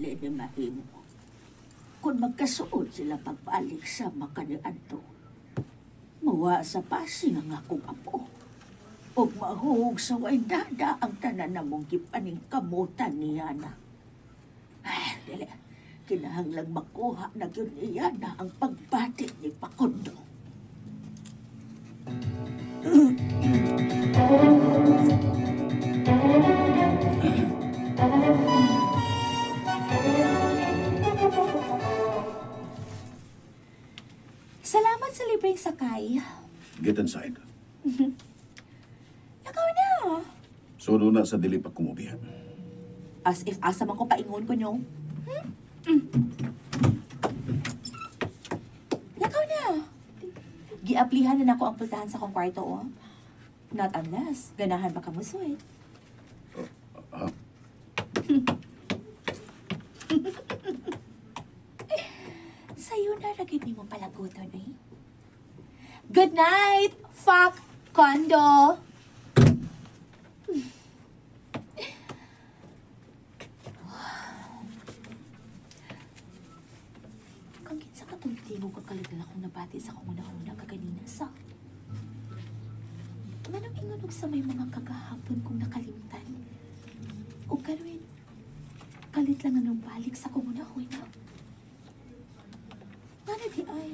dili ni mahimo. Kung magkasuod sila pagbalik sa makaniadto, mawa sa pasing ang akong apo. Ug mahug sa way dada ang tanan na mong gipaning kamutan niya na. Ay, dili. Kinahanglang makuha na yun niya na ang pagbati ni Pakundo. Salamat sa libreng sakay. Get inside. Lakaw na. Suno na sa dili pa kumubihan. As if asa man ko paingon ko nyo. Lakaw na. Giaplihan na nako ang pultahan sa kong kwarto, oh. Not unless, ganahan pa ka mo, sweet. Ha? Sa'yo na ragid ni mo palaguton, eh. Good night, fuck condo. Kung kinsa katulti mo kakalidal akong nabati sa kong una-una kaganina sa... Manang ingon og sa may mga kagahapon kong nakalimtan. O karon, kalit lang anong balik sa kong una-una. Ano di ay?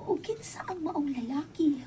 O kinsa ang maong lalaki